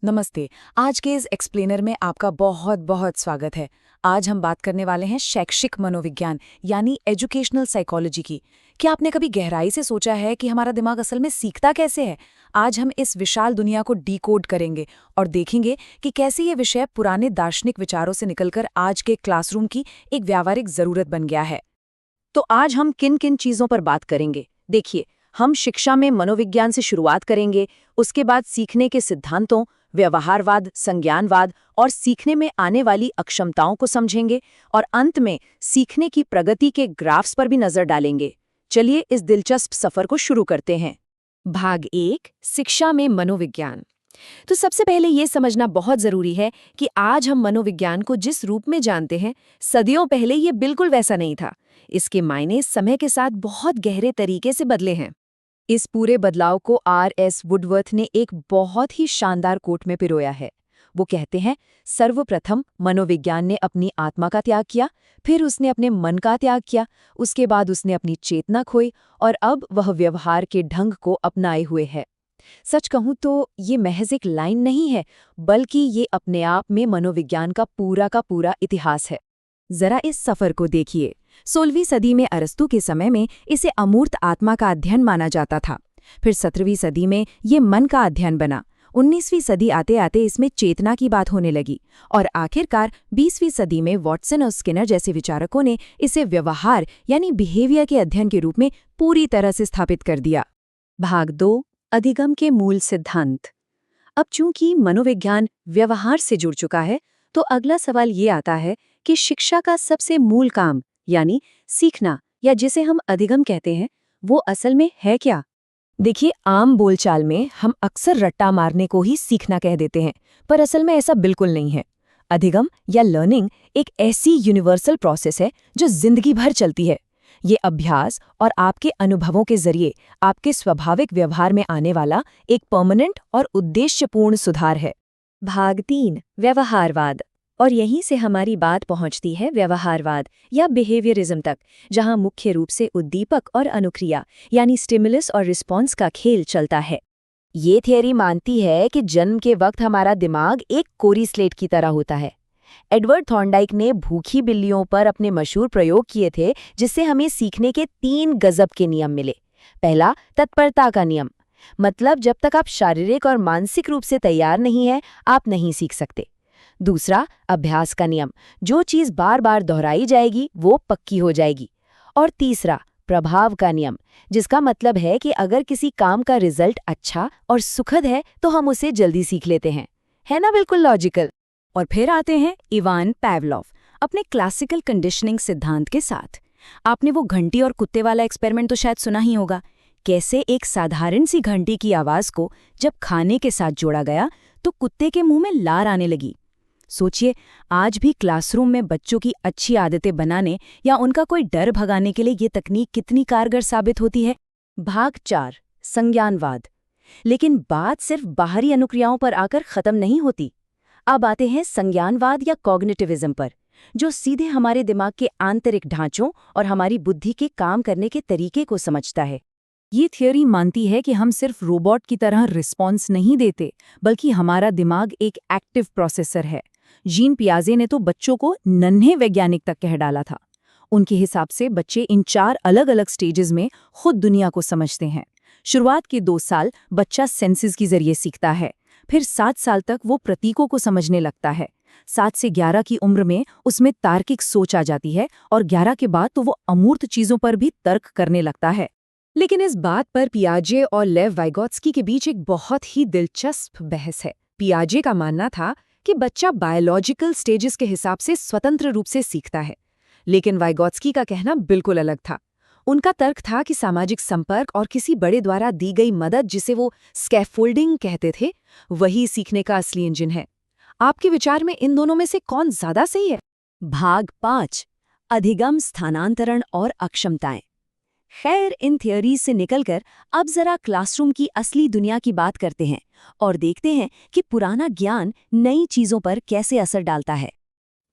नमस्ते। आज के इस एक्सप्लेनर में आपका बहुत बहुत स्वागत है। आज हम बात करने वाले हैं शैक्षिक मनोविज्ञान यानी एजुकेशनल साइकोलॉजी की। क्या आपने कभी गहराई से सोचा है कि हमारा दिमाग असल में सीखता कैसे है? आज हम इस विशाल दुनिया को डीकोड करेंगे और देखेंगे कि कैसे ये विषय पुराने दार्शनिक विचारों से निकलकर आज के क्लासरूम की एक व्यावहारिक जरूरत बन गया है। तो आज हम किन किन चीजों पर बात करेंगे? देखिए, हम शिक्षा में मनोविज्ञान से शुरुआत करेंगे, उसके बाद सीखने के सिद्धांतों, व्यवहारवाद, संज्ञानवाद और सीखने में आने वाली अक्षमताओं को समझेंगे और अंत में सीखने की प्रगति के ग्राफ्स पर भी नजर डालेंगे। चलिए इस दिलचस्प सफर को शुरू करते हैं। भाग 1 शिक्षा में मनोविज्ञान। तो सबसे पहले ये समझना बहुत जरूरी है कि आज हम मनोविज्ञान को जिस रूप में जानते हैं, सदियों पहले ये बिल्कुल वैसा नहीं था। इसके मायने समय के साथ बहुत गहरे तरीके से बदले हैं। इस पूरे बदलाव को R.S. वुडवर्थ ने एक बहुत ही शानदार कोट में पिरोया है। वो कहते हैं, सर्वप्रथम मनोविज्ञान ने अपनी आत्मा का त्याग किया, फिर उसने अपने मन का त्याग किया, उसके बाद उसने अपनी चेतना खोई और अब वह व्यवहार के ढंग को अपनाए हुए है। सच कहूं तो ये महज एक लाइन नहीं है, बल्कि ये अपने आप में मनोविज्ञान का पूरा इतिहास है। जरा इस सफर को देखिए। 16वीं सदी में अरस्तू के समय में इसे अमूर्त आत्मा का अध्ययन माना जाता था। फिर 17वीं सदी में ये मन का अध्ययन बना। 19वीं सदी आते आते इसमें चेतना की बात होने लगी और आखिरकार 20वीं सदी में वॉटसन और स्किनर जैसे विचारकों ने इसे व्यवहार यानी बिहेवियर के अध्ययन के रूप में पूरी तरह से स्थापित कर दिया। भाग 2 अधिगम के मूल सिद्धांत। अब चूंकि मनोविज्ञान व्यवहार से जुड़ चुका है, तो अगला सवाल ये आता है कि शिक्षा का सबसे मूल काम यानी सीखना, या जिसे हम अधिगम कहते हैं, वो असल में है क्या? देखिए, आम बोलचाल में हम अक्सर रट्टा मारने को ही सीखना कह देते हैं, पर असल में ऐसा बिल्कुल नहीं है। अधिगम या लर्निंग एक ऐसी यूनिवर्सल प्रोसेस है जो जिंदगी भर चलती है। ये अभ्यास और आपके अनुभवों के जरिए आपके स्वाभाविक व्यवहार में आने वाला एक परमानेंट और उद्देश्यपूर्ण सुधार है। भाग 3 व्यवहारवाद। और यहीं से हमारी बात पहुंचती है व्यवहारवाद या बिहेवियरिज्म तक, जहां मुख्य रूप से उद्दीपक और अनुक्रिया यानी स्टिमुलस और रिस्पॉन्स का खेल चलता है। ये थियरी मानती है कि जन्म के वक्त हमारा दिमाग एक कोरी स्लेट की तरह होता है। एडवर्ड थॉर्नडाइक ने भूखी बिल्लियों पर अपने मशहूर प्रयोग किए थे, जिससे हमें सीखने के 3 गजब के नियम मिले। पहला, तत्परता का नियम, मतलब जब तक आप शारीरिक और मानसिक रूप से तैयार नहीं हैं, आप नहीं सीख सकते। दूसरा, अभ्यास का नियम, जो चीज बार बार दोहराई जाएगी वो पक्की हो जाएगी। और तीसरा, प्रभाव का नियम, जिसका मतलब है कि अगर किसी काम का रिजल्ट अच्छा और सुखद है तो हम उसे जल्दी सीख लेते हैं। है ना बिल्कुल लॉजिकल। और फिर आते हैं इवान पावलोव अपने क्लासिकल कंडीशनिंग सिद्धांत के साथ। आपने वो घंटी और कुत्ते वाला एक्सपेरिमेंट तो शायद सुना ही होगा। कैसे एक साधारण सी घंटी की आवाज को जब खाने के साथ जोड़ा गया तो कुत्ते के मुंह में लार आने लगी। सोचिए, आज भी क्लासरूम में बच्चों की अच्छी आदतें बनाने या उनका कोई डर भगाने के लिए ये तकनीक कितनी कारगर साबित होती है। भाग 4 संज्ञानवाद। लेकिन बात सिर्फ बाहरी अनुक्रियाओं पर आकर खत्म नहीं होती। अब आते हैं संज्ञानवाद या कॉग्निटिविज्म पर, जो सीधे हमारे दिमाग के आंतरिक ढांचों और हमारी बुद्धि के काम करने के तरीके को समझता है। ये थियोरी मानती है कि हम सिर्फ रोबोट की तरह रिस्पॉन्स नहीं देते, बल्कि हमारा दिमाग एक एक्टिव प्रोसेसर है। जीन पियाजे ने तो बच्चों को नन्हे वैज्ञानिक तक कह डाला था। उनके हिसाब से बच्चे इन 4 अलग अलग स्टेजेस में खुद दुनिया को समझते हैं। शुरुआत के 2 साल बच्चा सेंसेस के जरिए सीखता है, फिर 7 साल तक वो प्रतीकों को समझने लगता है। 7 से 11 की उम्र में उसमें तार्किक सोच आ जाती है और 11 के बाद तो वो अमूर्त चीजों पर भी तर्क करने लगता है। लेकिन इस बात पर पियाजे और लेव वाइगोत्स्की के बीच एक बहुत ही दिलचस्प बहस है। पियाजे का मानना था कि बच्चा बायोलॉजिकल स्टेजेस के हिसाब से स्वतंत्र रूप से सीखता है, लेकिन वाइगोत्स्की का कहना बिल्कुल अलग था। उनका तर्क था कि सामाजिक संपर्क और किसी बड़े द्वारा दी गई मदद, जिसे वो स्कैफोल्डिंग कहते थे, वही सीखने का असली इंजन है। आपके विचार में इन दोनों में से कौन ज्यादा सही है? भाग 5 अधिगम, स्थानांतरण और अक्षमताएं। खैर, इन थियोरीज से निकलकर अब जरा क्लासरूम की असली दुनिया की बात करते हैं और देखते हैं कि पुराना ज्ञान नई चीजों पर कैसे असर डालता है।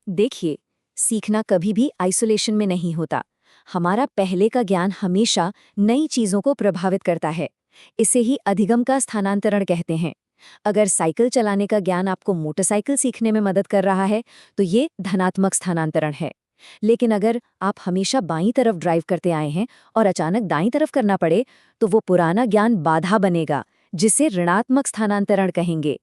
देखिए, सीखना कभी भी आइसोलेशन में नहीं होता। हमारा पहले का ज्ञान हमेशा नई चीजों को प्रभावित करता है। इसे ही अधिगम का स्थानांतरण कहते हैं। अगर साइकिल चलाने का ज्ञान आपको मोटरसाइकिल सीखने में मदद कर रहा है तो ये धनात्मक स्थानांतरण है। लेकिन अगर आप हमेशा बाईं तरफ ड्राइव करते आए हैं और अचानक दाईं तरफ करना पड़े तो वो पुराना ज्ञान बाधा बनेगा, जिसे ऋणात्मक स्थानांतरण कहेंगे।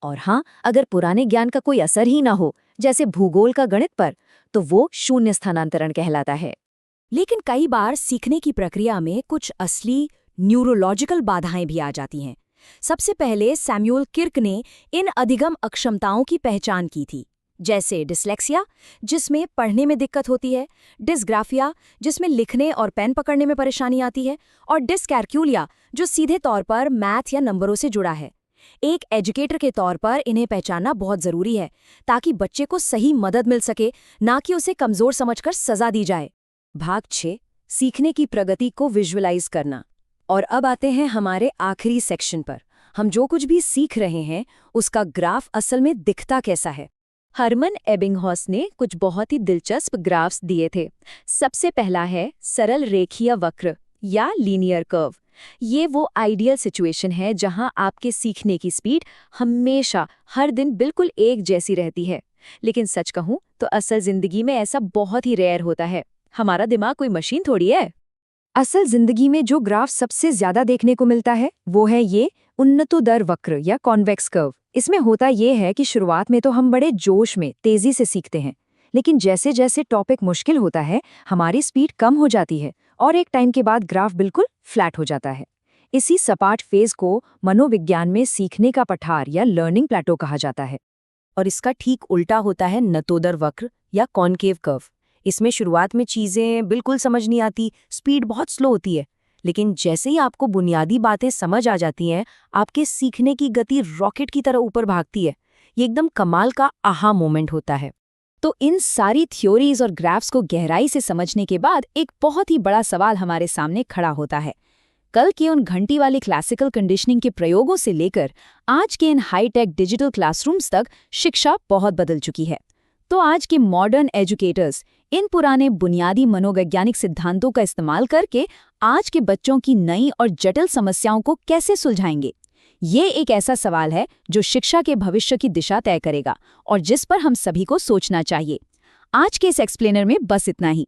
और हाँ, अगर पुराने ज्ञान का कोई असर ही ना हो, जैसे भूगोल का गणित पर, तो वो शून्य स्थानांतरण कहलाता है। लेकिन कई बार सीखने की प्रक्रिया में कुछ असली न्यूरोलॉजिकल बाधाएं भी आ जाती हैं। सबसे पहले सैमुअल किर्क ने इन अधिगम अक्षमताओं की पहचान की थी, जैसे डिस्लेक्सिया, जिसमें पढ़ने में दिक्कत होती है, डिस्ग्राफिया, जिसमें लिखने और पेन पकड़ने में परेशानी आती है, और डिस्कैल्कुलिया, जो सीधे तौर पर मैथ या नंबरों से जुड़ा है। एक एजुकेटर के तौर पर इन्हें पहचानना बहुत ज़रूरी है, ताकि बच्चे को सही मदद मिल सके, ना कि उसे कमज़ोर समझकर सज़ा दी जाए। भाग 6, सीखने की प्रगति को विजुअलाइज करना। और अब आते हैं हमारे आखिरी सेक्शन पर। हम जो कुछ भी सीख रहे हैं उसका ग्राफ असल में दिखता कैसा है। हरमन एबिंगहॉस ने कुछ बहुत ही दिलचस्प ग्राफ्स दिए थे। सबसे पहला है सरल रेखीय वक्र या लीनियर कर्व। ये वो आइडियल सिचुएशन है जहां आपके सीखने की स्पीड हमेशा हर दिन बिल्कुल एक जैसी रहती है। लेकिन सच कहूं तो असल जिंदगी में ऐसा बहुत ही रेयर होता है। हमारा दिमाग कोई मशीन थोड़ी है। असल जिंदगी में जो ग्राफ सबसे ज्यादा देखने को मिलता है वो है ये उन्नतोदर वक्र या कॉन्वेक्स कर्व। इसमें होता ये है कि शुरुआत में तो हम बड़े जोश में तेजी से सीखते हैं, लेकिन जैसे जैसे टॉपिक मुश्किल होता है हमारी स्पीड कम हो जाती है और एक टाइम के बाद ग्राफ बिल्कुल फ्लैट हो जाता है। इसी सपाट फेज को मनोविज्ञान में सीखने का पठार या लर्निंग प्लेटो कहा जाता है। और इसका ठीक उल्टा होता है नतोदर वक्र या कॉनकेव कर्व। इसमें शुरुआत में चीज़ें बिल्कुल समझ नहीं आती, स्पीड बहुत स्लो होती है, लेकिन जैसे ही आपको बुनियादी बातें समझ आ जाती हैं, आपके सीखने की गति रॉकेट की तरह ऊपर भागती है। ये एकदम कमाल का आहा मोमेंट होता है। तो इन सारी थ्योरीज और ग्राफ्स को गहराई से समझने के बाद एक बहुत ही बड़ा सवाल हमारे सामने खड़ा होता है। कल के उन घंटी वाली क्लासिकल कंडीशनिंग के प्रयोगों से लेकर आज के इन हाईटेक डिजिटल क्लासरूम्स तक शिक्षा बहुत बदल चुकी है। तो आज के मॉडर्न एजुकेटर्स इन पुराने बुनियादी मनोवैज्ञानिक सिद्धांतों का इस्तेमाल करके आज के बच्चों की नई और जटिल समस्याओं को कैसे सुलझाएंगे? ये एक ऐसा सवाल है जो शिक्षा के भविष्य की दिशा तय करेगा और जिस पर हम सभी को सोचना चाहिए। आज के इस एक्सप्लेनर में बस इतना ही।